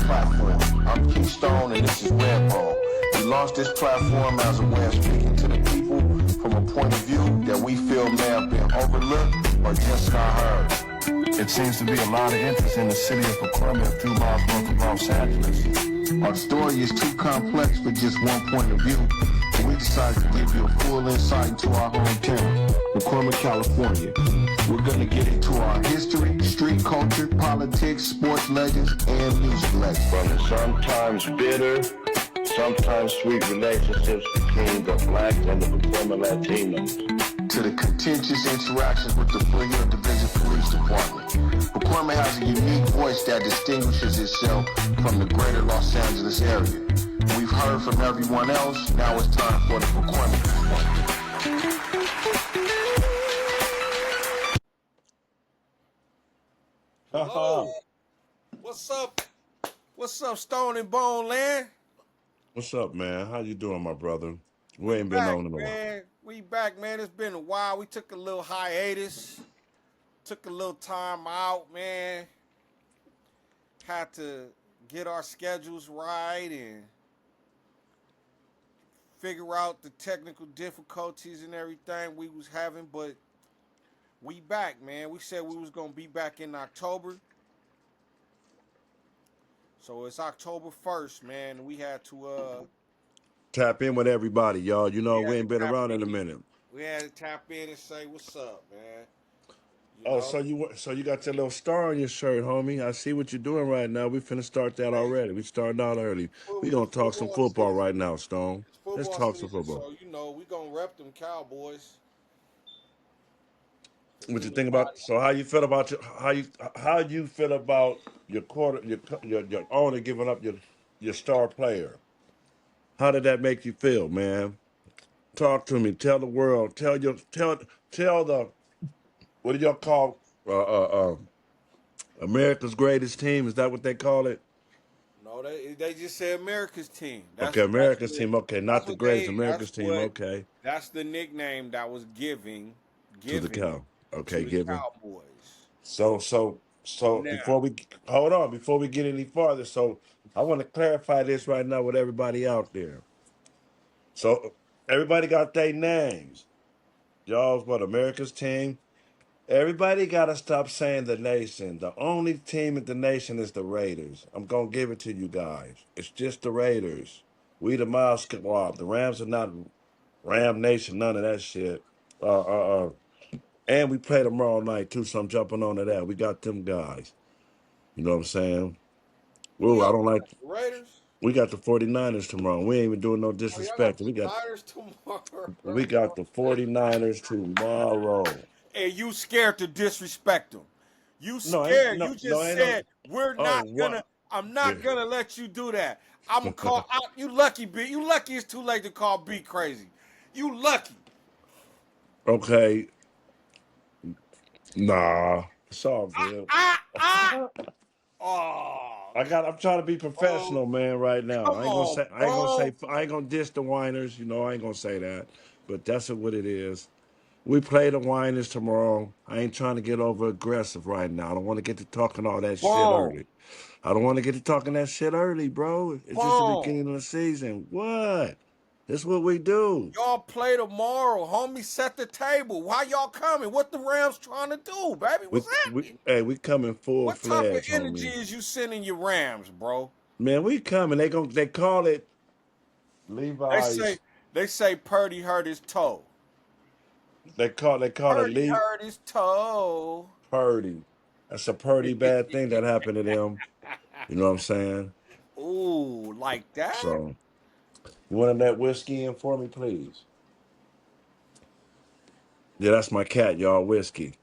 platform. I'm Keystone and this is Redbone. We launched this platform as a way of speaking to the people from a point of view that we feel may have been overlooked or just not heard. It seems to be a lot of interest in the city of Pakoima, a few miles north of Los Angeles. Our story is too complex for just one point of view. We decided to give you a full insight into our hometown, Pakoima, California. We're going to get into our history, street culture, politics, sports legends, and music legends. From the sometimes bitter, sometimes sweet relationships between the blacks and the Pakoima Latinos, to the contentious interactions with the Fort Hill Division Police Department. Pakoima has a unique voice that distinguishes itself from the greater Los Angeles area. We've heard from everyone else. Now it's time for the Pakoima. Hello. What's up? What's up, Stone and Bone Land? What's up, man? How you doing, my brother? We We ain't been back, on in a while. man. We back, man. It's been a while. We took a little hiatus. Took a little time out, man. Had to get our schedules right and figure out the technical difficulties and everything we was having, but we back, man. We said we was gonna be back in October. So it's October 1st, man. We had to Tap in with everybody, y'all. You know, we we had ain't to been tap around in a in. minute. We had to tap in and say what's up, man. You Oh, know? so you got your little star on your shirt, homie. I see what you're doing right now. We finna start that Hey, already. We starting out early. We it's gonna talk some football football season. right now, Stone. It's Let's football talk some season, football. so you know we gonna rep them Cowboys. Cause What you think about? anybody, So how you feel about how you feel about your quarter your owner giving up your star player? How did that make you feel, man? Talk to me. Tell the world. Tell the what do y'all call America's greatest team? Is that what they call it? no, they just said America's team. Okay, America's team. Okay, not the greatest. That's America's team. what Okay, that's the nickname that was to the given cow. Okay, to the given. Cowboys. So Now, before we hold on, before we get any farther, so I want to clarify this right now with everybody out there. So everybody got their names. Y'all's what America's team. Everybody got to stop saying the nation. The only team in the nation is the Raiders. I'm going to give it to you guys. It's just the Raiders. We the Miles Squad. The Rams are not Ram Nation, none of that shit. And we play tomorrow night, too, so I'm jumping on to that. We got them guys. You know what I'm saying? who Whoa, I y'all don't like. got? The Raiders? We got the 49ers tomorrow. We ain't even doing no Oh, y'all got disrespect. the Niners tomorrow. We got the 49ers tomorrow. And you scared to disrespect them. You No, ain't scared. no You no just ain't no. said we're Oh, not what? gonna. I'm Yeah. not gonna let you do that. I'm gonna call out. You lucky, B. You lucky. It's too late to call B crazy. You lucky. Okay, nah, it's all good. Ah ah. Oh, I'm trying to be oh, professional, man, right now. come on, bro. I ain't gonna diss the whiners, I ain't gonna say that. But that's what it is. We play the whiners tomorrow. I ain't trying to get over aggressive right now. I don't want to get to talking all that shit Boom, early. I don't want to get to talking that shit early, bro. It's just the boom. beginning of the season. What? This what we do. Y'all play tomorrow, homie. Set the table. Why y'all coming? What the Rams trying to do, baby? What's happening? We coming full What type of fledged, energy homie. is you sending your Rams, bro? Man, we coming. They call it They Levi's. say they say Purdy hurt his toe. They call it Purdy Lee hurt his toe. Purdy. That's a Purdy bad thing that happened to them. You know what I'm saying? Ooh, like that? So you want that whiskey in for me, please? Yeah, that's my cat, y'all. Whiskey.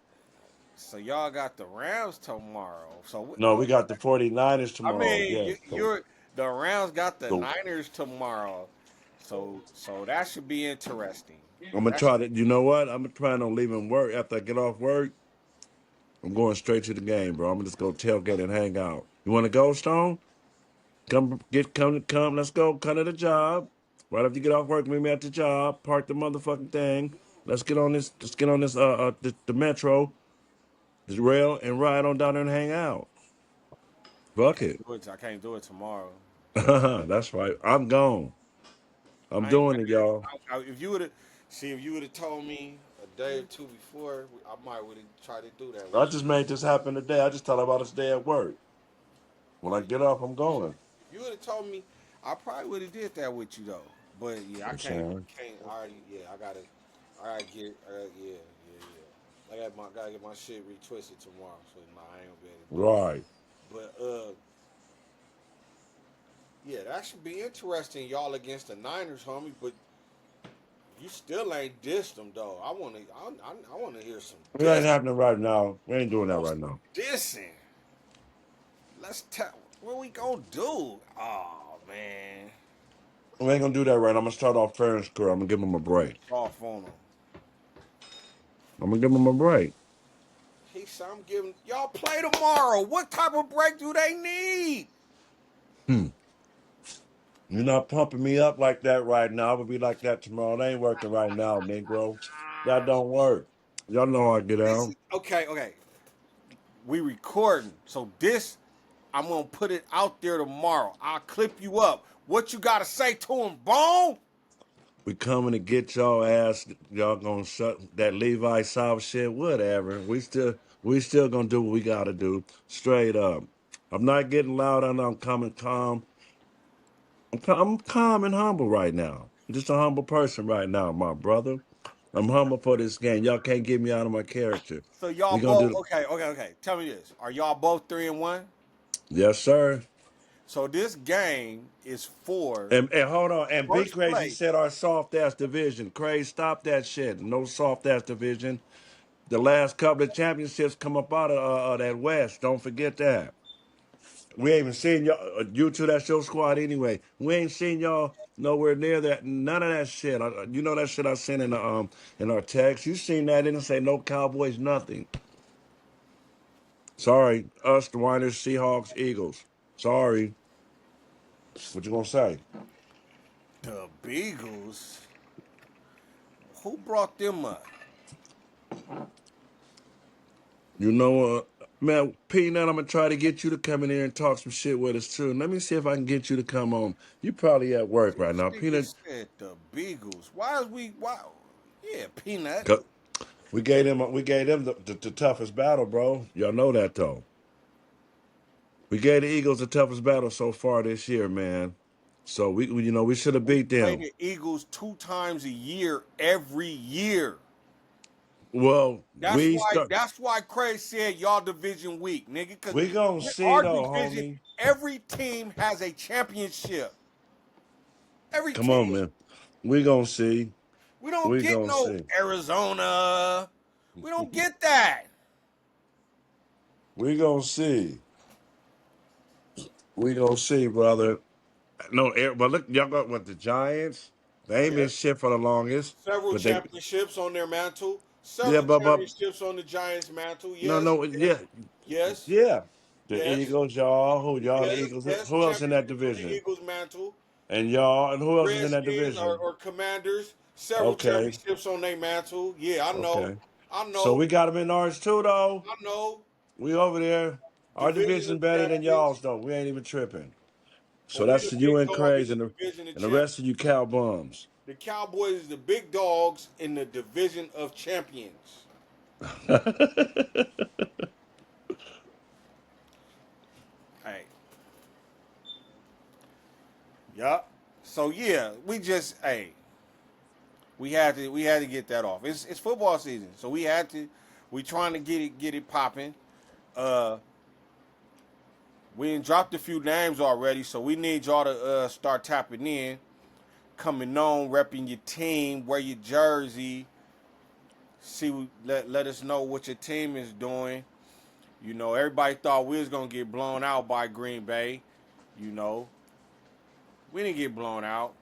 So y'all got the Rams tomorrow. So No, we got the 49ers I tomorrow. mean, Yes. So you're the Rams got the so Niners tomorrow. So that should be interesting. I'm gonna That try should, to. You know what? I'm gonna plan on leaving work after I get off work. I'm going straight to the game, bro. I'm gonna just go tailgate and hang out. You want to go, Stone? Come. Let's go. Come to the job. Right after you get off work, meet me at the job. Park the motherfucking thing. Let's get on this. Let's get on this. The metro, this rail, and ride on down there and hang out. Fuck it. I can't do it tomorrow. That's right. I'm gone. I'm I ain't doing mad. it, y'all. If you would have, see, if you would have told me a day or two before, I might would have tried to do that with I you. just made this happen today. I just thought about this day at work. When I Yeah, get off, I'm going. if you would have told me, I probably would have did that with you though. But yeah, I I'm can't. saying. I can't. I already. Yeah, I gotta. I gotta get. Yeah, yeah, yeah. Gotta get my shit retwisted tomorrow. So nah, I ain't gonna be able to do Right. it. But yeah, that should be interesting, y'all against the Niners, homie. But you still ain't dissed them though. I wanna hear some It ain't diss. happening right now. We ain't doing that Want right some now. dissing. Let's tell. What we gonna do? Oh man, We ain't gonna do that right now. I'm gonna start off fair and square. I'm gonna give him a break. off on them. I'm gonna give him a break. He said, I'm giving y'all play tomorrow. What type of break do they need? Hmm. You're not pumping me up like that right now. I would be like that tomorrow. It ain't working right now, Negro. That don't work. Y'all know how I get This out. is okay. We recording. So this I'm gonna put it out there tomorrow. I'll clip you up. What you gotta say to him, Bone? We coming to get y'all ass. Y'all gonna shut that Levi South shit. Whatever. We still gonna do what we gotta do. Straight up. I'm not getting loud. I know I'm coming calm. I'm calm and humble right now. I'm just a humble person right now, my brother. I'm humble for this game. Y'all can't get me out of my character. So y'all We gonna both do. okay. Tell me this. Are y'all both 3-1? Yes, sir. So this game is for And hold on. And Be first Crazy place. said our soft ass division. Crazy, stop that shit. No soft ass division. The last couple of championships come up out of that West. Don't forget that. We ain't even seen y'all. You two, that's your squad anyway. We ain't seen y'all nowhere near that. None of that shit. You know that shit I sent in our text. You seen that? Didn't say no Cowboys, nothing. Sorry, us, the Niners, Seahawks, Eagles. Sorry. What you gonna say? The Beagles. Who brought them up? You know, man, Peanut, I'm gonna try to get you to come in here and talk some shit with us too. Let me see if I can get you to come on. You probably at work right This now, nigga Peanut. said the Beagles. Why is we? Why? Yeah, Peanut. 'Cause we gave them the toughest battle, bro. Y'all know that though. We gave the Eagles the toughest battle so far this year, man. So we should have We beat play them. the Eagles 2 times a year, every year. Well, That's why. That's why Craig said y'all division weak, nigga. Because we gonna see our though, division, homie. every team has a championship. Every Come on, team. man. We gonna see. We don't We get gonna no see. Arizona. We don't get that. We gonna see. We gonna see, brother. No, but look, y'all got what the Giants. They ain't Yeah. been shit for the longest, Several but they, championships on their mantle. yeah, Several but championships on the Giants' mantle. no, Yes, no, yes, yeah, yes, yeah. The yes, Eagles, y'all, who y'all the yes, Eagles? yes. Who else in that Championships on the division? Eagles' mantle. And y'all, and who else is in that Redskins division? or Commanders. Several Okay, championships on their mantle. Yeah, I know. okay. I So know. we got them in ours too, though. I know. We over there. Our Division division of better than champions. y'all, though. We ain't even tripping. But So we that's the to you big and dog in Craze the and division of the champions. rest of you cow bums. The Cowboys is the big dogs in the division of champions. Hey. Yup. So yeah, we had to get that off. It's football season, so we trying to get it popping. Uh, we done dropped a few names already, so we need y'all to start tapping in, coming on, repping your team, wear your jersey, let us know what your team is doing. You know, everybody thought we was gonna get blown out by Green Bay. You know, we didn't get blown out.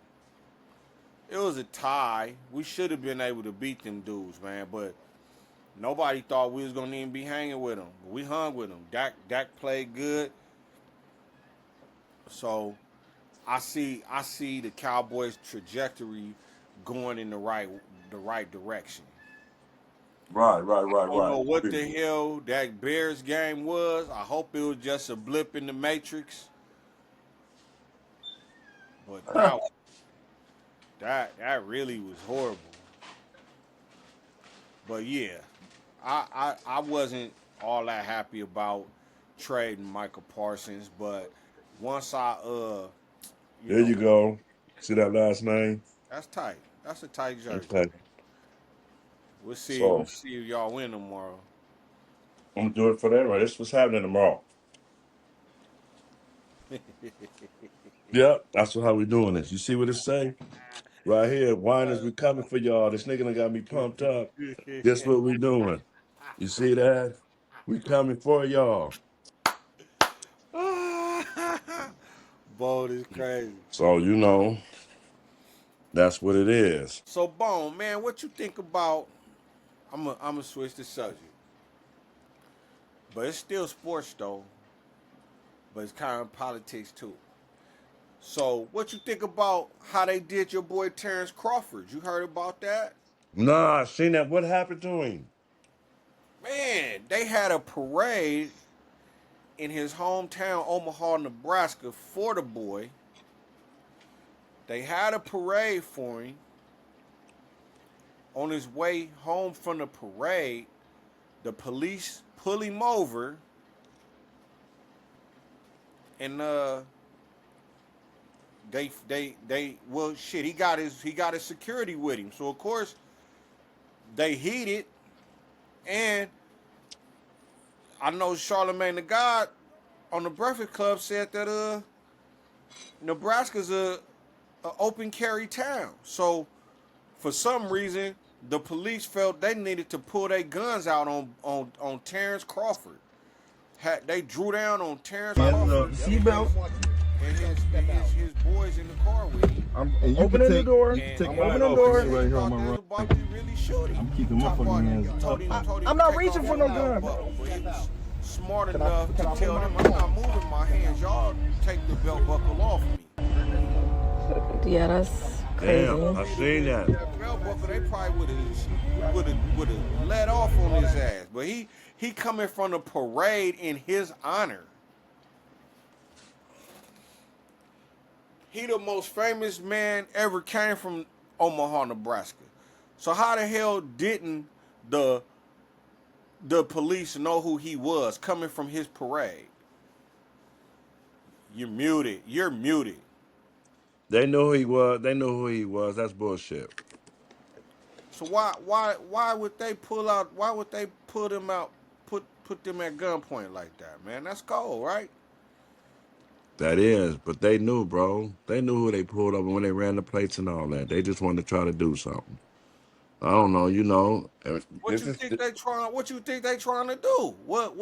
It was a tie. We should have been able to beat them dudes, man. But nobody thought we was gonna even be hanging with them. We hung with them. Dak played good. So I see the Cowboys' trajectory going in the right direction. Right, right, I right, don't know right. what the hell that Bears game was. I hope it was just a blip in the matrix. But that really was horrible. But yeah, I wasn't all that happy about trading Michael Parsons, but once you There know, you go. See that last name? that's tight. That's a tight jersey. Okay. We'll see. We'll So see if y'all win tomorrow. I'm gonna do it for that. Right. This what's happening tomorrow. Yep, that's how we doing this. You see what it say? Right here, whiners, we coming for y'all. This nigga done got me pumped up. Guess what we doing? You see that? We coming for y'all. Bold is crazy. So you know, that's what it is. So Bone, man, what you think about? I'm gonna switch the subject, but it's still sports though. But it's kind of politics too. So what you think about how they did your boy Terrence Crawford? You heard about that? Nah, I seen that. What happened to him? Man, they had a parade in his hometown, Omaha, Nebraska, for the boy. They had a parade for him. On his way home from the parade, the police pull him over and well shit, he got his security with him. So of course they heated, and I know Charlemagne the God on the Breakfast Club said that Nebraska's a open carry town. So for some reason, the police felt they needed to pull their guns out on Terrence Crawford. They drew down on Terrence Crawford seatbelt. and his boys in the car with him. And you opening the door. And I'm I opening know the door. he Right here thought on they my was right. about to really shoot him. I'm keeping my Talk fucking about- hands told him I'm to not take reaching off for his no belt gun. buckle, but he was smart Can enough I to hold tell my them, phone? I'm not moving my hands. Y'all take the belt buckle off me. Yeah, that's crazy. Damn, I seen that. That belt buckle, they probably would have let off on his ass. But he coming from the parade in his honor. He the most famous man ever came from Omaha, Nebraska. So how the hell didn't the police know who he was coming from his parade? You're muted. You're muted. They knew who he was. They knew who he was. That's bullshit. So why would they pull out? Why would they pull them out? Put them at gunpoint like that, man? That's cold, right? That is, but they knew, bro. They knew who they pulled over when they ran the plates and all that. They just wanted to try to do something. I don't know, you know. What This you is think they trying? What you think they trying to do? What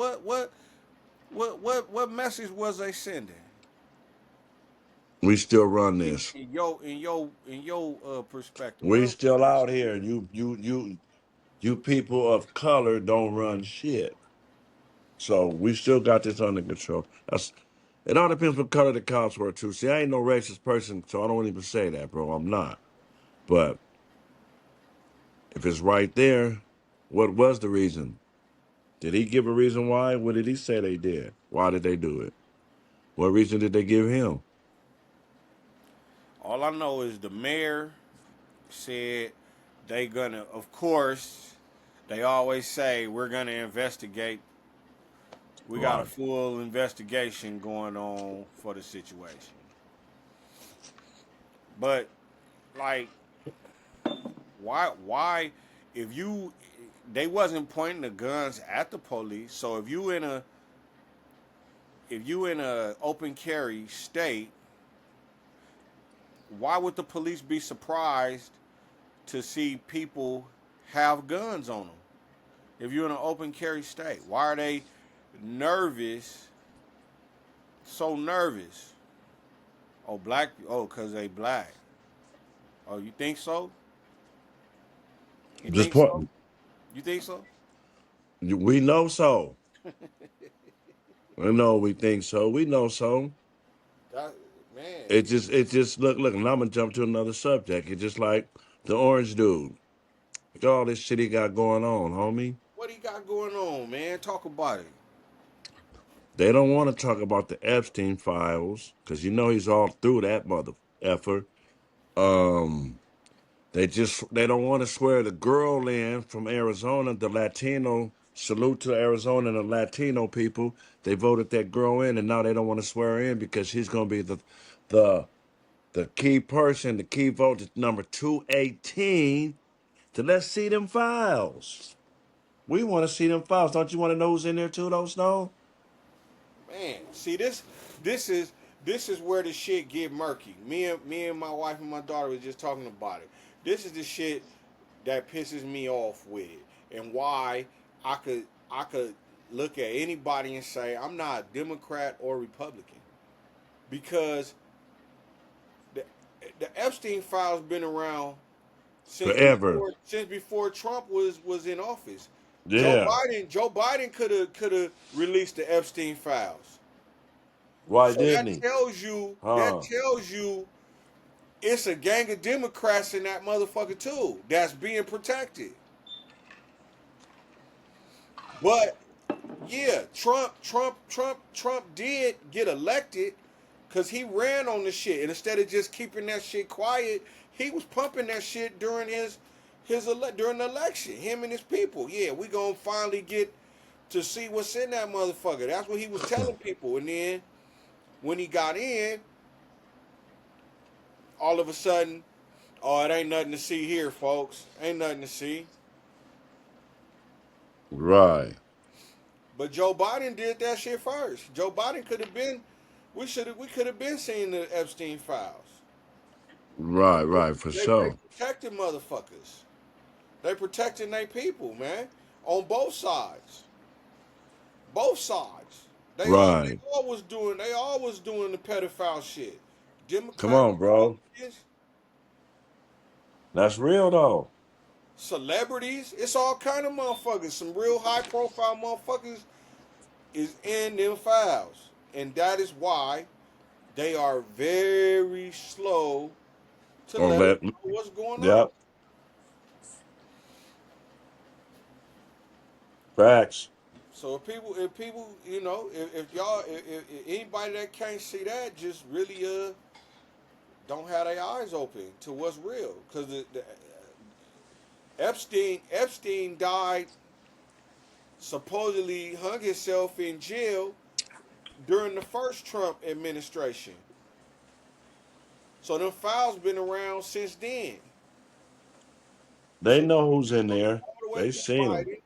message was they sending? we still run In, this. in your perspective, We what still they out saying? here. You people of color don't run shit. So we still got this under control. It all depends what color the cops were too. See, I ain't no racist person, so I don't even say that, bro. I'm not. But if it's right there, what was the reason? Did he give a reason why? What did he say they did? Why did they do it? What reason did they give him? All I know is the mayor said they gonna, of course, they always say we're gonna investigate. We got a Right. full investigation going on for the situation. But like, why if you they wasn't pointing the guns at the police. So if you in a open carry state, why would the police be surprised to see people have guns on them? If you're in an open carry state, why are they nervous? So nervous. Oh, cause they black. Oh, you think so? You Just think so? point. You think so? We know so. I know we think so. We know so. That, man. It just look, and I'm gonna jump to another subject. It's just like the orange dude. all this shit he got going on, homie. What he got going on, man? Talk about it. They don't want to talk about the Epstein files because you know he's all through that mother effer. Um, they don't want to swear the girl in from Arizona, the Latino. Salute to Arizona and the Latino people. They voted that girl in, and now they don't want to swear her in because she's gonna be the the key person, the key vote is number 218. So let's see them files. We want to see them files. Don't you want to know who's in there too, though, Snow? Man, see this is this is where the shit get murky. Me and my wife and my daughter was just talking about it. This is the shit that pisses me off with it, and why I could look at anybody and say I'm not a Democrat or Republican because the the Epstein files been around Forever. since before Trump was in office. Yeah. Joe Biden could have released the Epstein files. Why So didn't he? that Huh. tells you it's a gang of Democrats in that motherfucker too that's being protected. But yeah, Trump did get elected because he ran on the shit, and instead of just keeping that shit quiet, he was pumping that shit during during the election. Him and his people. Yeah, we gonna finally get to see what's in that motherfucker. That's what he was telling people, and then when he got in, all of a sudden, oh, it ain't nothing to see here, folks. Ain't nothing to see. Right. But Joe Biden did that shit first. Joe Biden could have been, we could have been seeing the Epstein files. Right, right, for They sure. protected motherfuckers. They protecting their people, man, on both sides. Both sides. Right. They always doing the pedophile shit. Come Democrat, on, bro. Republicans, That's real, though. celebrities, it's all kind of motherfuckers. Some real high profile motherfuckers is in them files. And that is why they are very slow to Or let us let, know what's going on. yep, facts. So if people, if y'all, if anybody that can't see that, just really don't have their eyes open to what's real. Because the Epstein died, supposedly hung himself in jail during the first Trump administration. So them files been around since then. They So know who's in there. all the way They through seen them. Biden,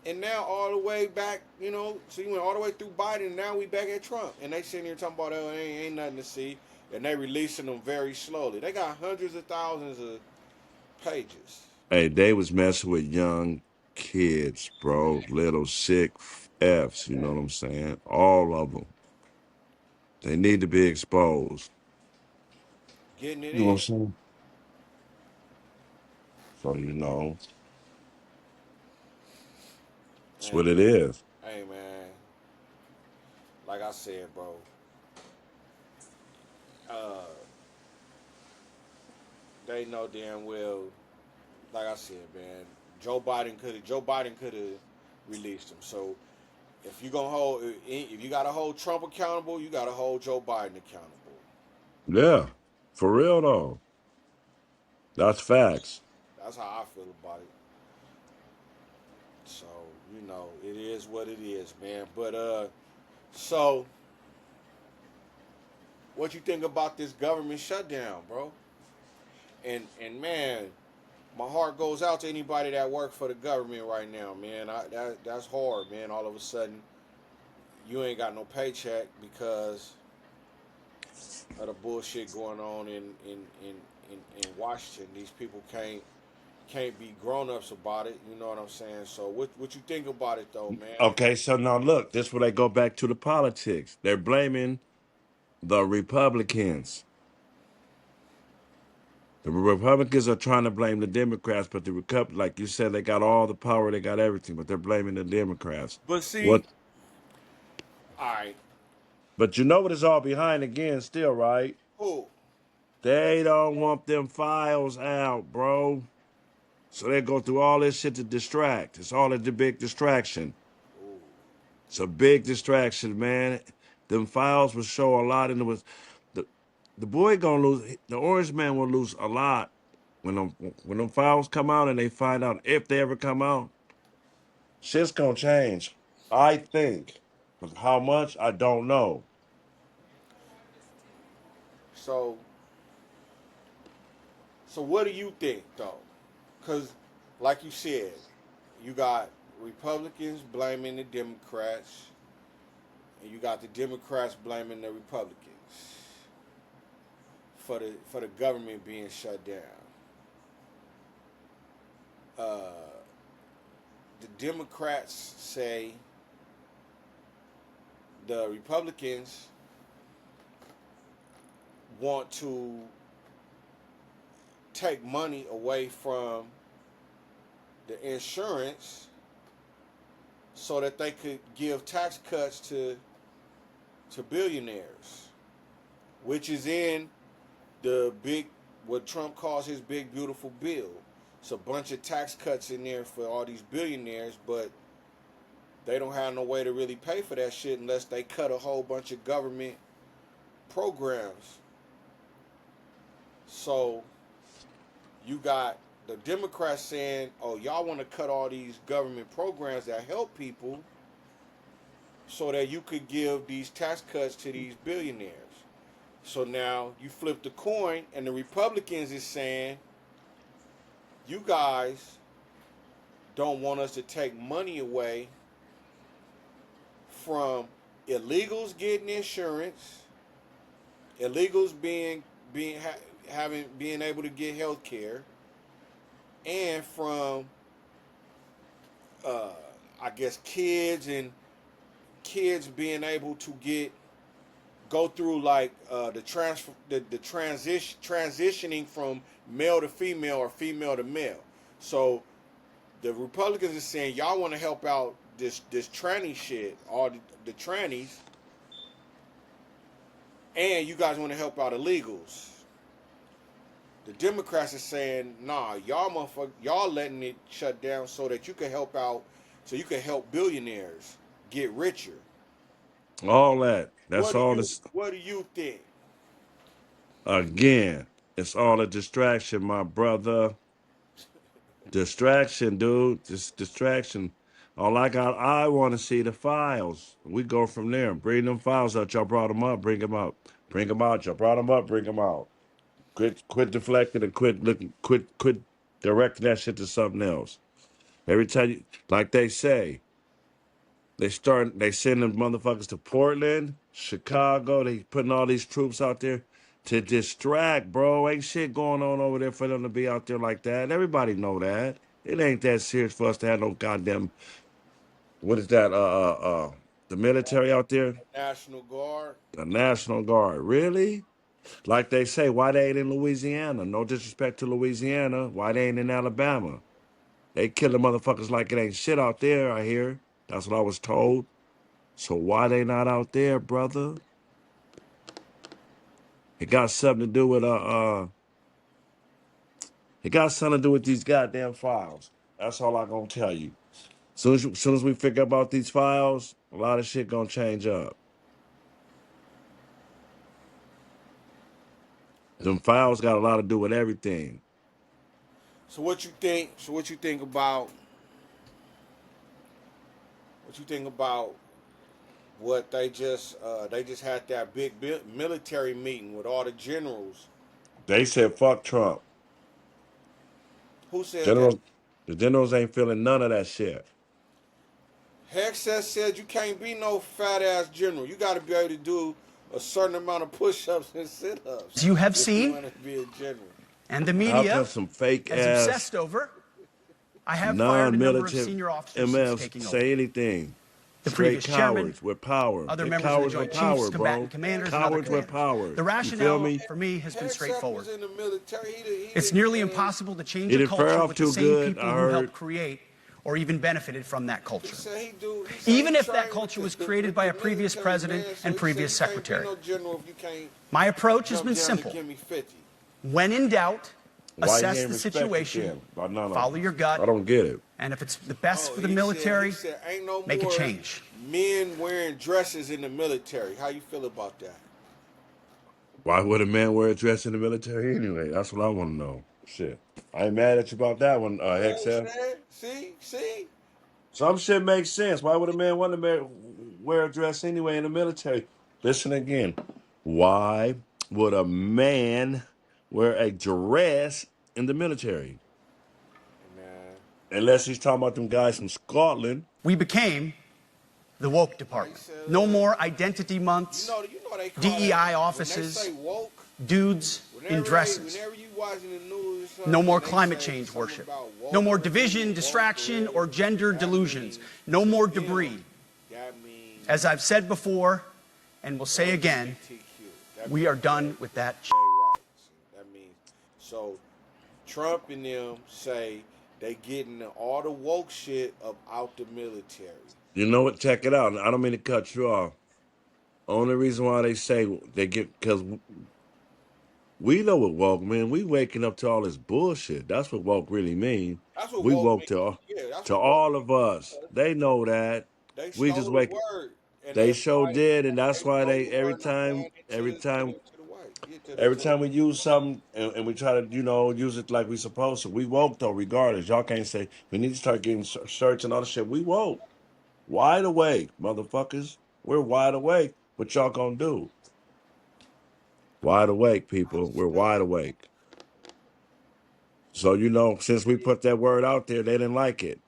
and now all the way back, so you went all the way through Biden, and now we back at Trump, and they sitting here talking about, oh, ain't nothing to see, and they releasing them very slowly. They got hundreds of thousands of pages. Hey, they was messing with young kids, bro. Little sick F's, you know what I'm saying? All of them. They need to be exposed. Getting it You know what I'm in. saying? So, that's Hey what it man, is. hey man, like I said, bro, uh, they know damn well. Like I said, man, Joe Biden could have released him. So if you gotta hold Trump accountable, you gotta hold Joe Biden accountable. Yeah. For real, though. That's facts. That's how I feel about it. So it is what it is, man. But so what you think about this government shutdown, bro? And man, my heart goes out to anybody that work for the government right now, man. That's hard, man. All of a sudden, you ain't got no paycheck because of the bullshit going on in Washington. These people can't be grown ups about it. You know what I'm saying? So what you think about it though, man? Okay, so now look, this where they go back to the politics. They're blaming the Republicans. The Republicans are trying to blame the Democrats, but the like you said, they got all the power, they got everything, but they're blaming the Democrats. But see, What? all right, But you know what is all behind again, still, right? who? They don't want them files out, bro. So they go through all this shit to distract. It's all a big distraction. It's a big distraction, man. Them files will show a lot, and it was the boy gonna lose. The orange man will lose a lot when them files come out, and they find out if they ever come out. Shit's gonna change, I think. But how much, I don't know. So what do you think though? Because, like you said, you got Republicans blaming the Democrats, and you got the Democrats blaming the Republicans for the government being shut down. The Democrats say the Republicans want to take money away from the insurance so that they could give tax cuts to billionaires, which is in the big, what Trump calls his big beautiful bill. It's a bunch of tax cuts in there for all these billionaires, but they don't have no way to really pay for that shit unless they cut a whole bunch of government programs. So you got the Democrats saying, oh, y'all want to cut all these government programs that help people so that you could give these tax cuts to these billionaires. So now you flip the coin, and the Republicans is saying, you guys don't want us to take money away from illegals getting insurance, illegals being able to get health care, and from I guess kids being able to go through like the transitioning from male to female or female to male. So the Republicans are saying, y'all want to help out this tranny shit, all the trannies, and you guys want to help out illegals. The Democrats are saying, nah, y'all letting it shut down so that you can help out, so you can help billionaires get richer. All that. That's all this. What do you think? Again, it's all a distraction, my brother. Distraction, dude. Just distraction. I want to see the files. We go from there. Bring them files out. Y'all brought them up. Bring them up. Bring them out. Y'all brought them up. Bring them out. Quit deflecting and quit directing that shit to something else. Every time like they say, they send them motherfuckers to Portland, Chicago. They putting all these troops out there to distract, bro. Ain't shit going on over there for them to be out there like that. Everybody know that. It ain't that serious for us to have no goddamn, what is that, the military out there? National Guard. The National Guard. Really? Like they say, why they ain't in Louisiana? No disrespect to Louisiana. Why they ain't in Alabama? They killing motherfuckers like it ain't shit out there, I hear. That's what I was told. So why they not out there, brother? It got something to do with it got something to do with these goddamn files. That's all I'm gonna tell you. Soon as we figure about these files, a lot of shit gonna change up. Them files got a lot to do with everything. So what you think? What you think about what they just had that big military meeting with all the generals? They said fuck Trump. Who said Generals, that? the generals ain't feeling none of that shit. Hegseth said you can't be no fat ass general. You got to be able to do a certain amount of push-ups and sit-ups. You have if seen, you want to be a general. And the How media come some fake has ass obsessed over. I have fired a number of senior officers since taking MFs over. say anything? The Straight previous chairman, cowards with power. other They're members of the cowards Joint with power, Chiefs, bro. combatant commanders, and other Cowards with commanders. power. The You feel rationale me? for me has been Hegseth straightforward. was in the military. It's nearly impossible to change He a didn't fare culture off with the too same good, people I who heard. helped create or even benefited from that He culture. said he Even he if that trained culture with was created by a the previous military, president man, so and he previous said you can't be secretary. no general if you can't My approach has jump been down to simple. give me 50. When in doubt, Why he assess ain't the respected situation, them by none of follow them? your gut, I don't get it. and if it's the best Oh, for the military, he said ain't no make a more change. men wearing dresses in the military. How you feel about that? Why would a man wear a dress in the military anyway? That's what I want to know. Shit. I ain't mad at you about that one, You know what I'm XF. saying? See? Some shit makes sense. Why would a man want to wear a dress anyway in the military? Listen again. Why would a man wear a dress in the military? Man, Unless he's talking about them guys from Scotland. We became the woke they department. said, No more identity you months, know they call DEI that when they offices, say woke. dudes in dresses. Whenever you watching the news or No something, more and they climate say change something worship. about No more wokeism division, and distraction, wokeism, or gender that delusions. means No to more them, debris. That means As I've said before, and will say again, LGBTQ. That we are means done with that. gay rights. That means so. Trump and them say they getting all the woke shit up out the military. You know what? Check it out. I don't mean to cut you off. Only reason why they say they get, because we know what woke mean. We waking up to all this bullshit. That's what woke really mean. That's what We woke woke means. Yeah, that's to what woke all means. of us. They know that. They We just stole the wake. word and they They sure applied it. did, and that's They why stole they the word and applied it to the white. Yeah, every time we use something and we try to use it like we supposed to. We woke though, regardless. Y'all can't say we need to start getting shirts and all the shit. We woke, wide awake, motherfuckers. We're wide awake. What y'all gonna do? Wide awake, people. We're wide awake. So since we put that word out there, they didn't like it.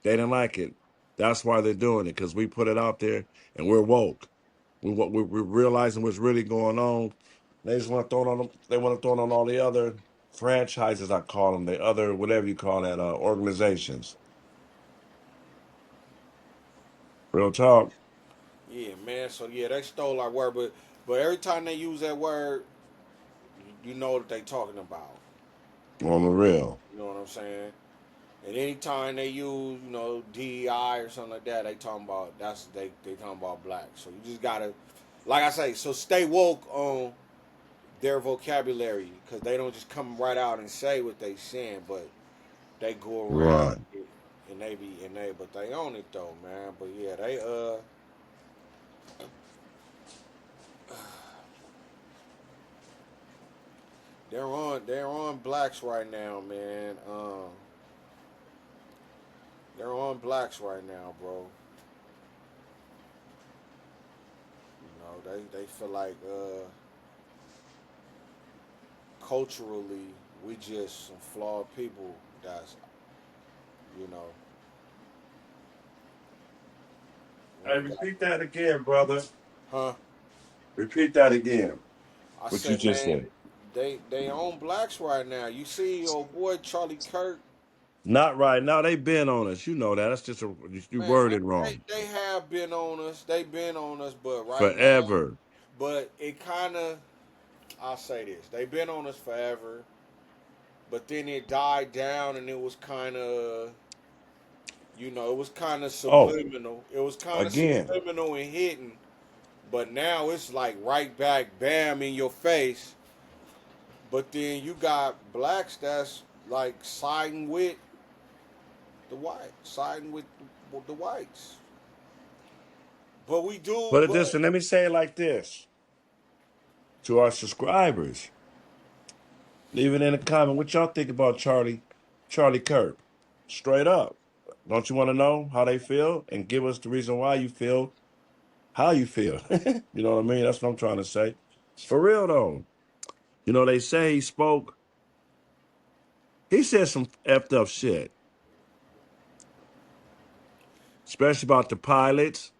They didn't like it. That's why they're doing it, because we put it out there and we're woke. We're realizing what's really going on. They just want to throw it on them. They want to throw it on all the other franchises, I call them, the other whatever you call that, organizations. Real talk. Yeah, man. So yeah, they stole our word, but every time they use that word, you know what they talking about. On the real. You know what I'm saying? And anytime they use, DEI or something like that, they talking about they talking about black. So you just gotta, like I say, so stay woke on their vocabulary because they don't just come right out and say what they saying, but they go around Right. it and but they own it though, man. But yeah, they're on blacks right now, man. They're on blacks right now, bro. They feel like culturally we just some flawed people. That's you know. Hey, repeat that again, brother. Huh? Repeat that again. I What you said, just man, said. they own blacks right now. You see, old boy Charlie Kirk. Not right now. They been on us. You know that. That's just you Man, worded wrong. they have been on us. They've been on us, but right now, Forever. but it kind of. I'll say this: they've been on us forever, but then it died down, and it was kind of. It was kind of Oh, subliminal. It was kind of again. subliminal and hidden, but now it's like right back, bam, in your face. But then you got blacks that's like siding with siding with the whites. But we do, But but listen, let me say it like this to our subscribers. Leave it in a comment. What y'all think about Charlie Kirk? Straight up. Don't you want to know how they feel? And give us the reason why you feel how you feel. You know what I mean? That's what I'm trying to say. For real though. They say he said some effed up shit. Especially about the pilots,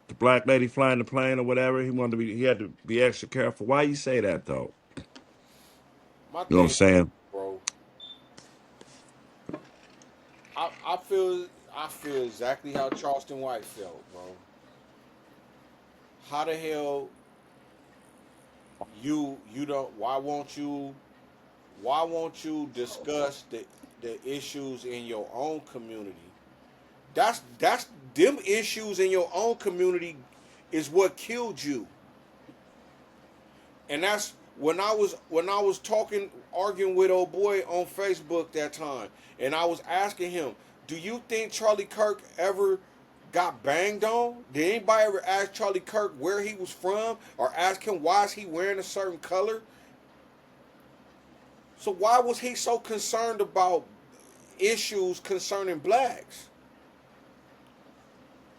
the black lady flying the plane or whatever. He had to be extra careful. Why you say that though? my You know what I'm thing, saying? bro, I feel exactly how Charleston White felt, bro. How the hell you don't? Why won't you discuss the issues in your own community? That's them issues in your own community is what killed you. And that's when I was talking arguing with old boy on Facebook that time, and I was asking him, "Do you think Charlie Kirk ever got banged on? Did anybody ever ask Charlie Kirk where he was from, or ask him why is he wearing a certain color? So why was he so concerned about issues concerning blacks?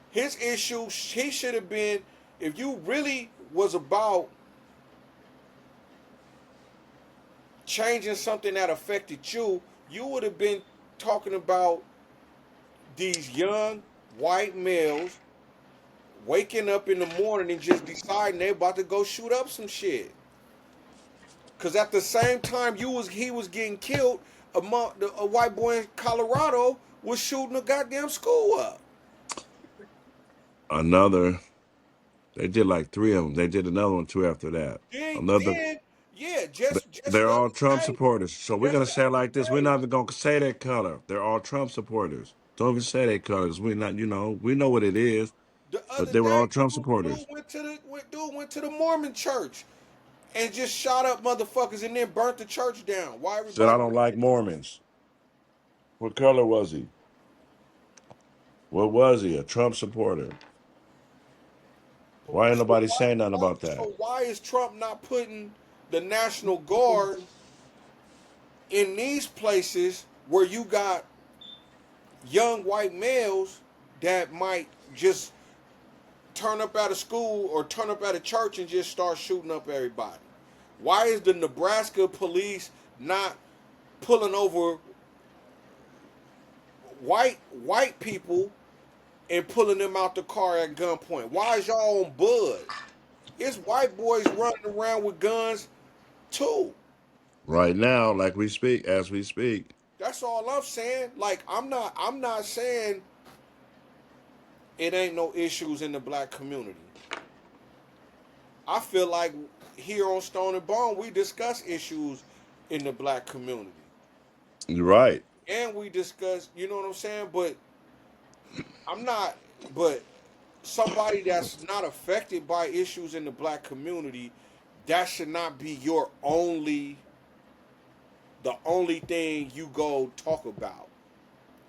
His issue, he should have been, if you really was about changing something that affected you, you would have been talking about these young white males waking up in the morning and just deciding they're about to go shoot up some shit. Cause at the same time he was getting killed, a white boy in Colorado was shooting a goddamn school up. They did like 3 of them. They did another one too after that. Yeah, just They're the all Trump other day, supporters. So we're gonna say it like this. We're not even gonna say their color. They're all Trump supporters. Don't even say their colors. We're not. We know what it is. the But other they were day, all Trump dude supporters. went to the Mormon church and just shot up motherfuckers and then burnt the church down. Why Said I everybody? don't like Mormons. What color was he? What was he? A Trump supporter. Why ain't nobody saying nothing about that? So why is Trump not putting the National Guard in these places where you got young white males that might just turn up out of school or turn up out of church and just start shooting up everybody? Why is the Nebraska police not pulling over white people and pulling them out the car at gunpoint? Why is y'all on Bud? It's white boys running around with guns too. Right now, like we speak, as we speak. That's all I'm saying. Like I'm not saying it ain't no issues in the black community. I feel like here on Stone and Bone we discuss issues in the black community. You're right. And we discuss, you know what I'm saying? But I'm not but somebody that's not affected by issues in the black community, that should not be the only thing you go talk about.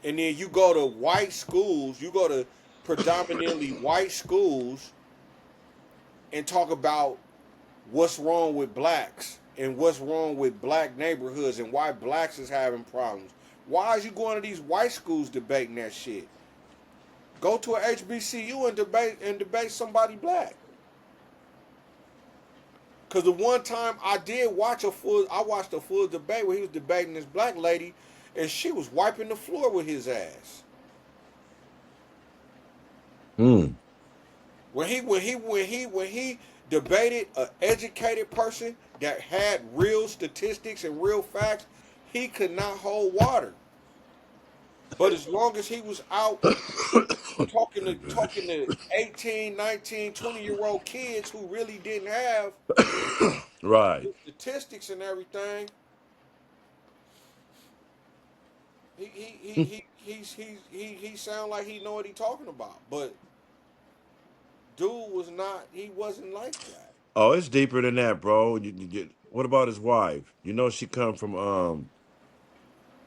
And then you go to white schools, you go to predominantly white schools and talk about what's wrong with blacks and what's wrong with black neighborhoods and why blacks is having problems. Why is you going to these white schools debating that shit? Go to a HBCU and debate somebody black. Cause the one time I watched a full debate where he was debating this black lady, and she was wiping the floor with his ass. Hmm. When he debated an educated person that had real statistics and real facts, he could not hold water. But as long as he was out talking to 18, 19, 20-year-old kids who really didn't have Right. statistics and everything, he sound like he know what he talking about. But dude wasn't like that. Oh, it's deeper than that, bro. You get. What about his wife? You know she come from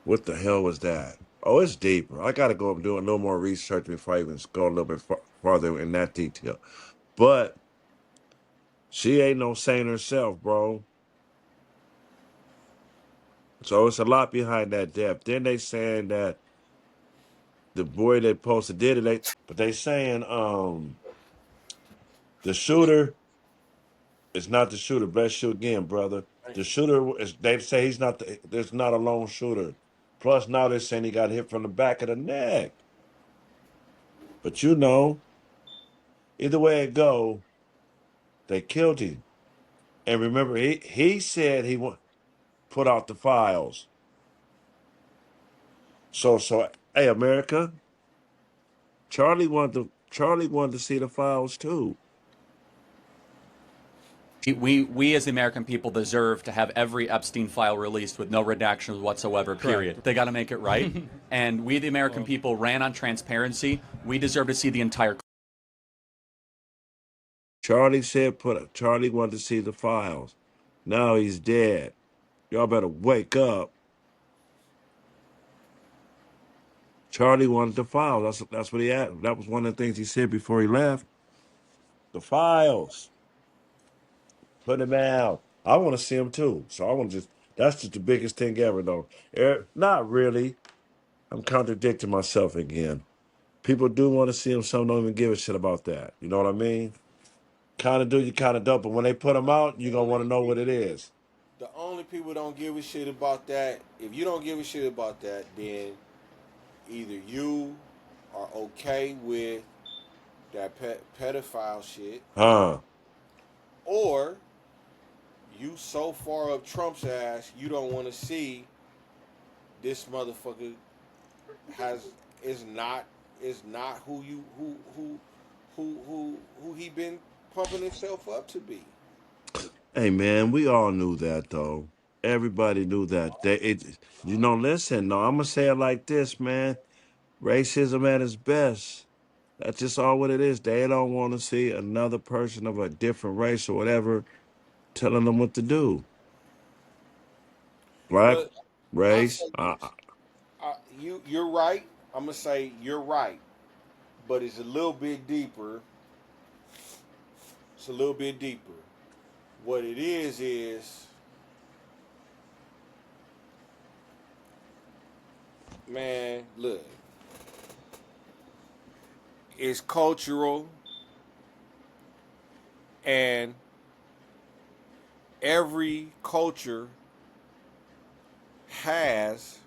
What the hell was that? Oh, it's deeper. I got to go and do a little more research before I even go a little bit farther in that detail. But she ain't no saint herself, bro. So it's a lot behind that death. Then they saying that the boy that posted did it, but they saying the shooter is not the shooter. Bless you again, brother. The shooter is. They say he's not. There's not a lone shooter. Plus, now they're saying he got hit from the back of the neck. But either way it go, they killed him. And remember, he said he put out the files. So hey, America, Charlie wanted to see the files too. We as the American people deserve to have every Epstein file released with no redactions whatsoever, period. Correct. They got to make it right. And we, the American people, ran on transparency. We deserve to see the entire. Charlie wanted to see the files. Now he's dead. Y'all better wake up. Charlie wanted the files. That's what he had. That was one of the things he said before he left. The files. Put him out. I want to see him too. So I want to just. That's just the biggest thing ever, though. Not really. I'm contradicting myself again. People do want to see him. Some don't even give a shit about that. You know what I mean? Kind of do, you kind of don't. But when they put him out, you're gonna want to know what it is. The only people don't give a shit about that. If you don't give a shit about that, then either you are okay with that pedophile shit, Huh? or you so far up Trump's ass you don't want to see this motherfucker has is not who you who he been pumping himself up to be. Hey man, we all knew that though. Everybody knew that. Listen. No, I'm gonna say it like this, man. Racism at its best. That's just all what it is. They don't want to see another person of a different race or whatever telling them what to do. Black But I say race. this, you're right. I'm gonna say you're right, but it's a little bit deeper. It's a little bit deeper. What it is, man, look, it's cultural, and every culture has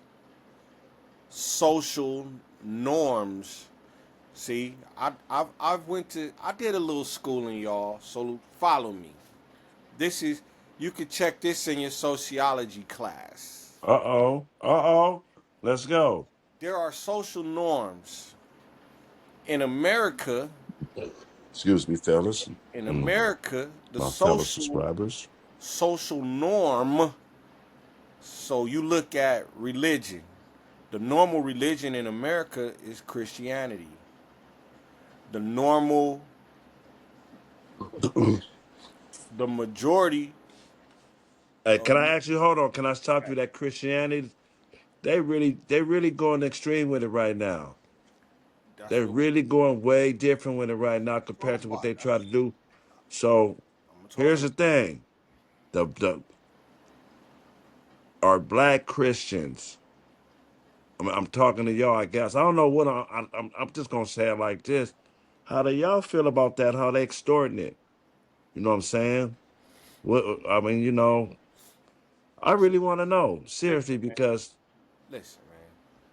social norms. See, I did a little schooling, y'all. So follow me. This is you could check this in your sociology class. Uh-oh. Let's go. There are social norms in America. Excuse me, fellas. In Mm, America, the my fellow subscribers. social norm. So you look at religion. The normal religion in America is Christianity. The normal, the majority Hey, of can I actually hold on? Can I stop you? That Christianity, they really going extreme with it right now. that's They're what really going way different with it right now we're compared talking to what about. they try to do. So I'm here's talking the about. thing: the are black Christians. I'm talking to y'all. I guess I don't know what I'm just gonna say it like this. How do y'all feel about that? How they extorting it? You know what I'm saying? What I mean, I really want to know seriously Listen, man. because Listen, man.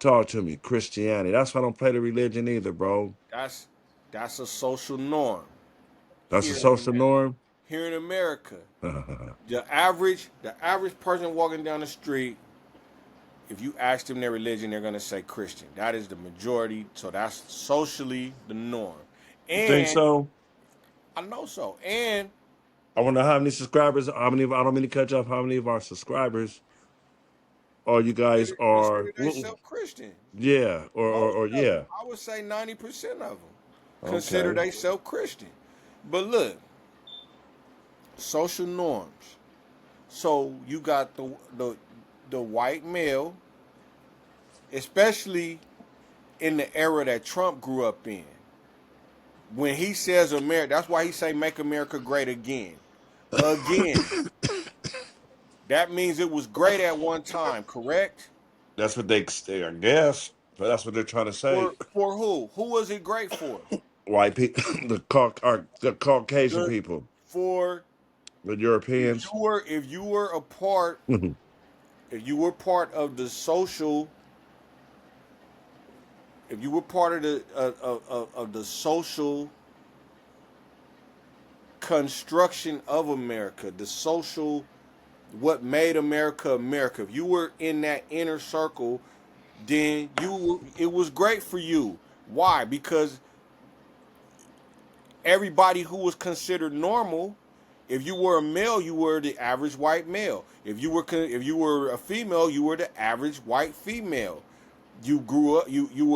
talk to me Christianity. That's why I don't play the religion either, bro. That's that's a social norm That's a here in social America. norm. Here in America, the average person walking down the street, if you ask them their religion, they're gonna say Christian. That is the majority. So that's socially the norm. You think And so? I know so. And I wonder how many subscribers. How many? I don't mean to cut you off. How many of our subscribers are you guys are? consider themselves Christian. Yeah, or Most of them, yeah. I would say 90% of them consider Okay. themselves Christian. But look, social norms. So you got the white male, especially in the era that Trump grew up in. When he says America, that's why he say make America great again. Again. That means it was great at one time, correct? That's what they say, I guess. But that's what they're trying to say. For who? Who was it great for? White people, the Caucasian The people, for the Europeans. if you were a part if you were part of the social if you were part of the social construction of America, the social what made America America. If you were in that inner circle, then it was great for you. Why? Because everybody who was considered normal, if you were a male, you were the average white male. If you were a female, you were the average white female. You grew up. You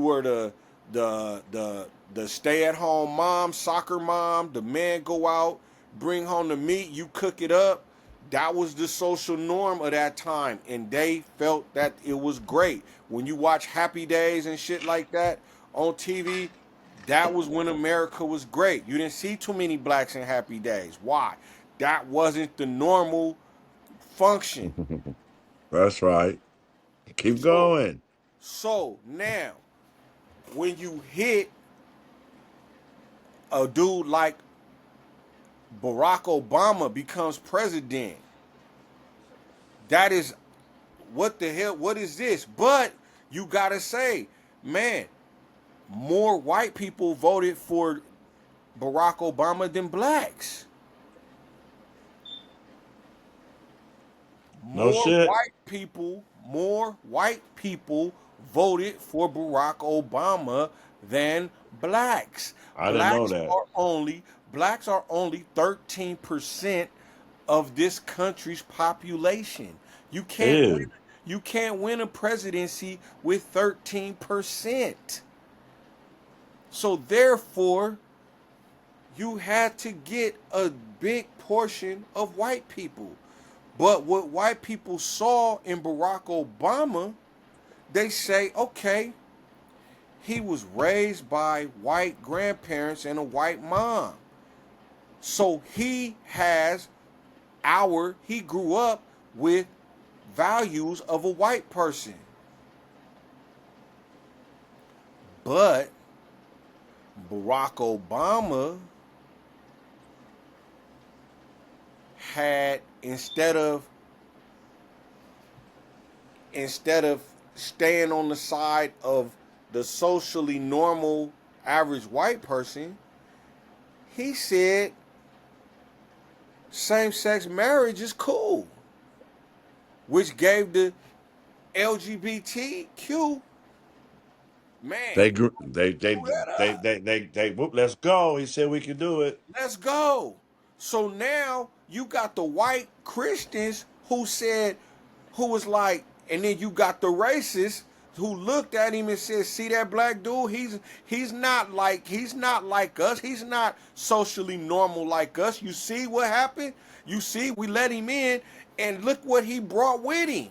were the stay at home mom, soccer mom. The man go out, bring home the meat. You cook it up. That was the social norm of that time, and they felt that it was great. When you watch Happy Days and shit like that on TV, that was when America was great. You didn't see too many blacks in Happy Days. Why? That wasn't the normal function. That's right. Keep So, going. so now, when you hit a dude like Barack Obama becomes president, that is, what the hell? What is this? But you gotta say, man, more white people voted for Barack Obama than blacks. No shit. More white people voted for Barack Obama than blacks. I didn't know that. Blacks are only 13% of this country's population. You can't win, Ew. you can't win a presidency with 13%. So therefore, you had to get a big portion of white people. But what white people saw in Barack Obama, they say, okay, he was raised by white grandparents and a white mom. So he grew up with values of a white person. But Barack Obama had, instead of staying on the side of the socially normal average white person, he said same-sex marriage is cool, which gave the LGBTQ man. Whoop, let's go. He said we could do it. Let's go. So now you got the white Christians who was like, and then you got the racists who looked at him and said, see that black dude? He's not like us. He's not socially normal like us. You see what happened? You see, we let him in, and look what he brought with him.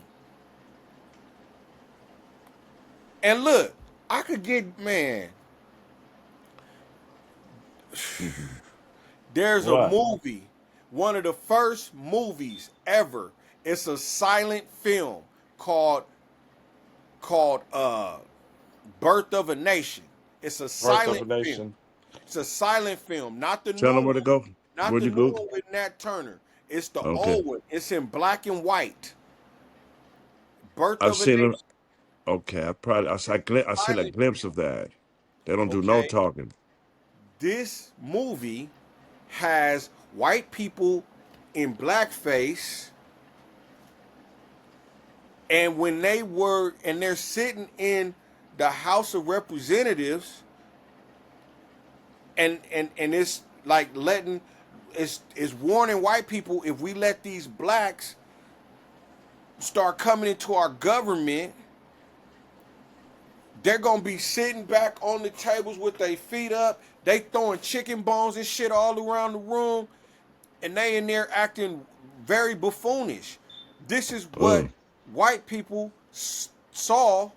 And look, I could get, man. There's What? a movie, one of the first movies ever. It's a silent film called Birth of a Nation. It's a silent film. It's a silent film, not the Tell new them where to one, go. not Where'd the you new go? one with Nat Turner. It's the Okay. old one. It's in black and white. Birth I've of a seen Nation. them. Okay, I seen a Silent glimpse film. of that. They don't do no Okay. talking. This movie has white people in blackface, and they're sitting in the House of Representatives, and it's like it's warning white people, if we let these blacks start coming into our government, they're gonna be sitting back on the tables with their feet up. They throwing chicken bones and shit all around the room, and they in there acting very buffoonish. This is what white people saw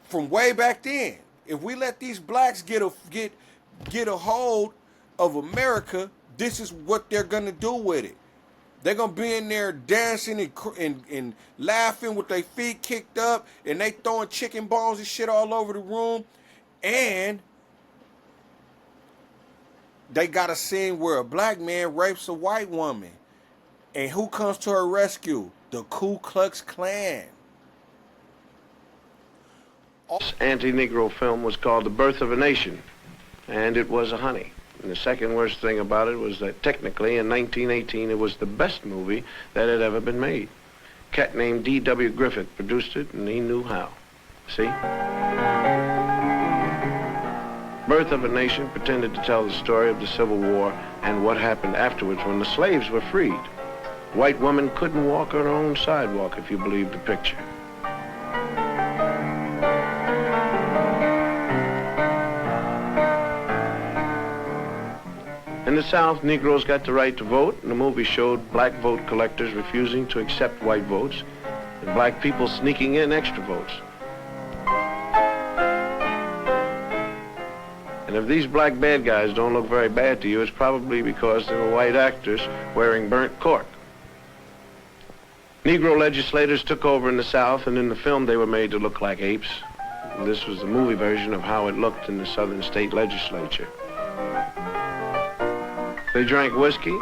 from way back then. If we let these blacks get a hold of America, this is what they're gonna do with it. They're gonna be in there dancing and laughing with their feet kicked up, and they throwing chicken bones and shit all over the room. And they got a scene where a black man rapes a white woman. And who comes to her rescue? The Ku Klux Klan. This anti-Negro film was called The Birth of a Nation, and it was a honey. And the second worst thing about it was that technically in 1918 it was the best movie that had ever been made. A cat named D.W. Griffith produced it, and he knew how. See? Birth of a Nation pretended to tell the story of the Civil War and what happened afterwards when the slaves were freed. White women couldn't walk on their own sidewalk, if you believe the picture. In the South, Negroes got the right to vote, and the movie showed black vote collectors refusing to accept white votes, and black people sneaking in extra votes. And if these black bad guys don't look very bad to you, it's probably because they were white actors wearing burnt cork. Negro legislators took over in the South, and in the film they were made to look like apes. This was the movie version of how it looked in the Southern state legislature. They drank whiskey,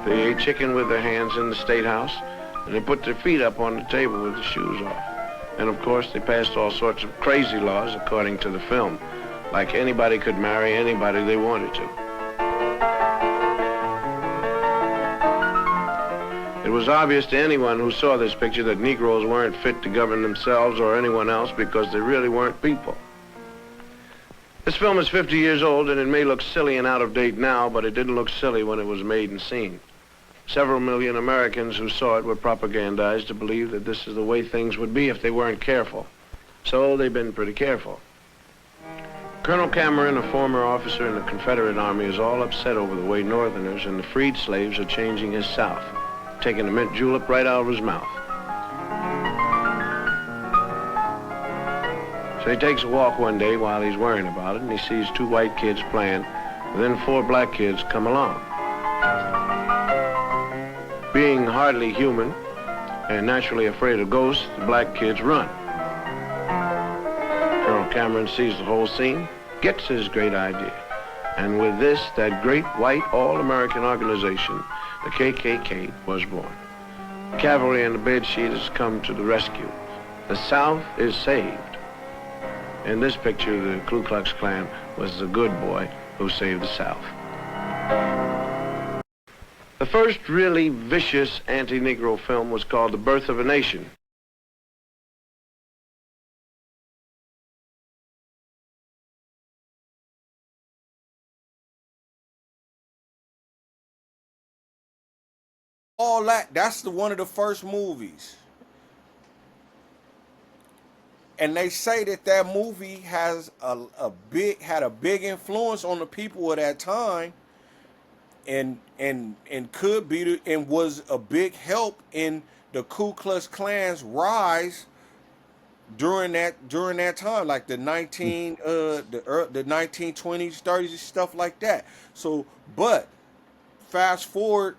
they ate chicken with their hands in the State House, and they put their feet up on the table with the shoes off. And of course, they passed all sorts of crazy laws according to the film, like anybody could marry anybody they wanted to. It was obvious to anyone who saw this picture that Negroes weren't fit to govern themselves or anyone else because they really weren't people. This film is 50 years old, and it may look silly and out of date now, but it didn't look silly when it was made and seen. Several million Americans who saw it were propagandized to believe that this is the way things would be if they weren't careful. So they've been pretty careful. Colonel Cameron, a former officer in the Confederate Army, is all upset over the way Northerners and the freed slaves are changing his South, taking a mint julep right out of his mouth. So he takes a walk one day while he's worrying about it, and he sees two white kids playing, and then four black kids come along. Being hardly human and naturally afraid of ghosts, the black kids run. Colonel Cameron sees the whole scene, gets his great idea, and with this, that great white all-American organization, the KKK, was born. Cavalry in the bedsheet has come to the rescue. The South is saved. In this picture, the Ku Klux Klan was the good boy who saved the South. The first really vicious anti-Negro film was called The Birth of a Nation. All that's one of the first movies. And they say that movie has had a big influence on the people of that time, and could be and was a big help in the Ku Klux Klan's rise during that time, like the 1920s, 30s, stuff like that. So, but fast forward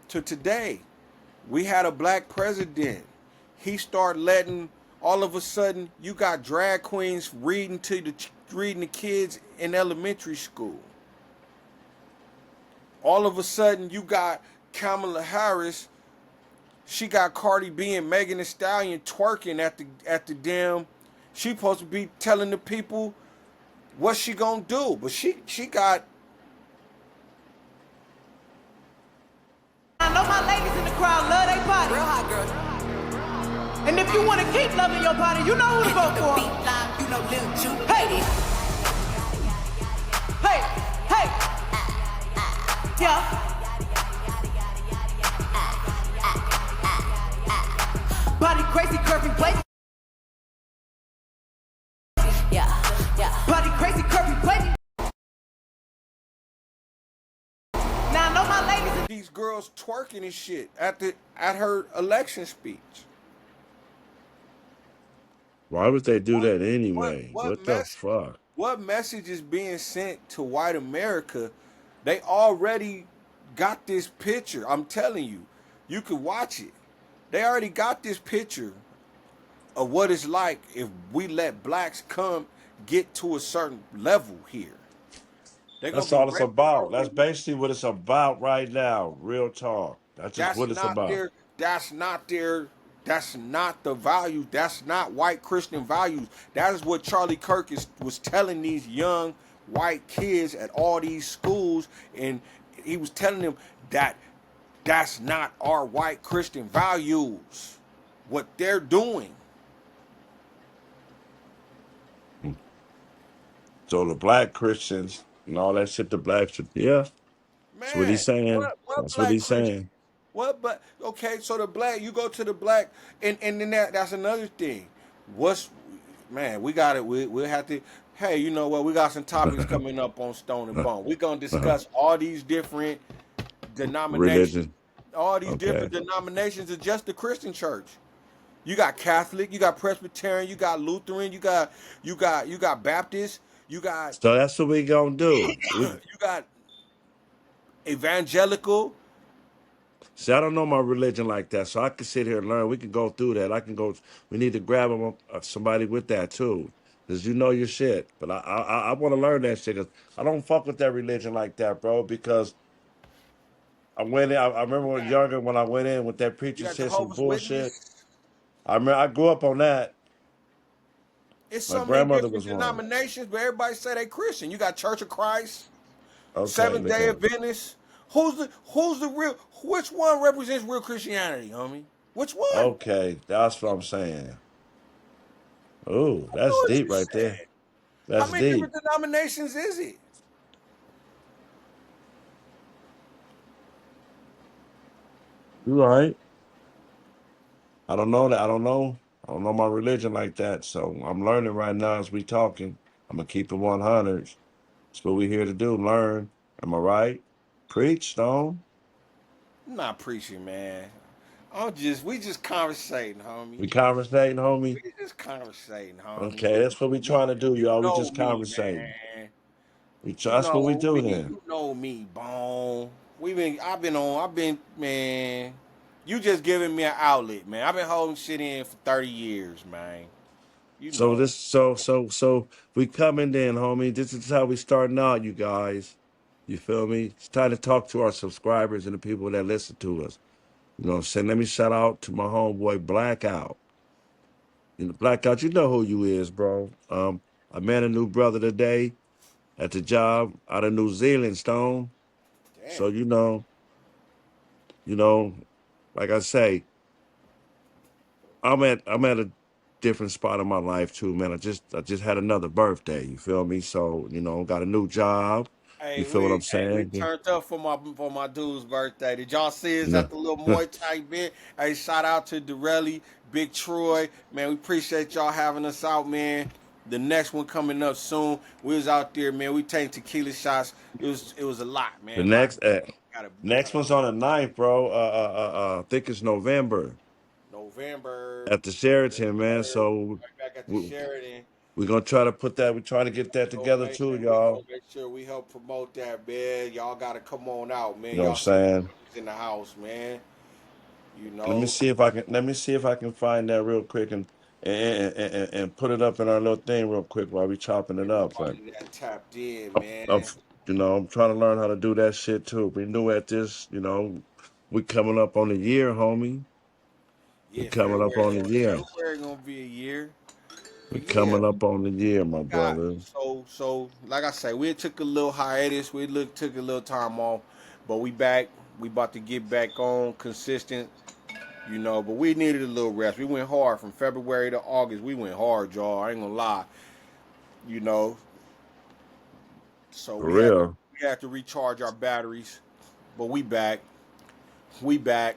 to today, we had a black president. He started letting. All of a sudden, you got drag queens reading the kids in elementary school. All of a sudden, you got Kamala Harris. She got Cardi B and Megan Thee Stallion twerking at the damn. She supposed to be telling the people what she gonna do, but she got. I know my ladies in the crowd love they body. Real hot girl. And if you want to keep loving your body, you know who to vote for. Hey! Hey! Hey! Yeah. Body crazy, curvy, play. Yeah. Body crazy, curvy, play. Now I know my ladies. These girls twerking and shit at her election speech. Why would they do that anyway? What the fuck? What message is being sent to white America? They already got this picture. I'm telling you, you could watch it. They already got this picture of what it's like if we let blacks get to a certain level here. That's all it's about. That's basically what it's about right now. Real talk. That's just what it's about. That's not the values. That's not white Christian values. That is what Charlie Kirk was telling these young white kids at all these schools, and he was telling them that that's not our white Christian values. What they're doing. So the black Christians and all that shit, the blacks, yeah. That's what he's saying. That's what he's saying. What? But okay, so the black, you go to the black, and then that's another thing. We got it. We'll have to hey, you know what? We got some topics coming up on Stone and Bone. We're gonna discuss all these different denominations. Religion. All these Okay. different denominations of just the Christian church. You got Catholic, you got Presbyterian, you got Lutheran, you got Baptist, you got So that's what we gonna do. you got evangelical. See, I don't know my religion like that, so I can sit here and learn. We can go through that. I can go. We need to grab somebody with that too, because you know your shit. But I want to learn that shit. 'Cause I don't fuck with that religion like that, bro. Because I went in. I remember when I was younger when I went in with that You preacher got said some Jehovah's bullshit. Witness. I remember I grew up on that. It's My so many grandmother different was one. denominations, but everybody say they Christian. You got Church of Christ, Okay, Seventh look Day at it. Adventist. Who's the real? Which one represents real Christianity, homie? Which one? Okay, that's what I'm saying. Oh, I know that's what deep you right there. said. How That's many different deep. denominations is it? You right. I don't know that. I don't know. I don't know my religion like that. So I'm learning right now as we talking. I'm gonna keep it 100. That's what we here to do. Learn. Am I right? Preach, Stone. I'm not preaching, man. We just conversating, homie. We conversating, homie. We just conversating, homie. Okay, that's what we trying to do, You y'all. We know just me, conversating. man. You That's what we know do me. then. You know me, Bone. Man. You just giving me an outlet, man. I've been holding shit in for 30 years, man. You So know. this, so we coming in, homie. This is how we starting out, you guys. You feel me? It's time to talk to our subscribers and the people that listen to us. You know what I'm saying? Let me shout out to my homeboy Blackout. You know, Blackout, you know who you is, bro. I met a new brother today at the job out of New Zealand, Stone. Damn. So you know, like I say, I'm at a different spot in my life too, man. I just had another birthday. You feel me? So got a new job. You feel what I'm We saying? Yeah. turned up for my dude's birthday. Did y'all see us No. at the little Muay Thai bit? Hey, shout out to Dorelli, Big Troy, man. We appreciate y'all having us out, man. The next one coming up soon. We was out there, man. We taking tequila shots. It was a lot, The man. A lot. next We next gotta one's on the 9th, bro. I think it's November November at the Sheraton, man. 3rd. So Right back at the we, Sheridan. we're gonna try to put that. We're trying to get that together too, We gonna y'all. make sure we help promote that, man. Y'all gotta come on out, man. You know what I'm Y'all see saying? who's in the house, man. You Let me know. see if I can. Let me see if I can find that real quick and put it up in our little thing real quick while we chopping it up. Like, Everybody that tapped in, I'm, I'm, man. I'm trying to learn how to do that shit too. We new at this. We coming up on the year, homie. We Yeah, coming up on the year. February gonna be a year. We But yeah, coming up on the year, my got brother. so like I say, we took a little hiatus. Took a little time off, but we back. We about to get back on consistent, but we needed a little rest. We went hard from February to August. We went hard, y'all. I ain't gonna lie, you know. So For real. we had to recharge our batteries, but we back. We back.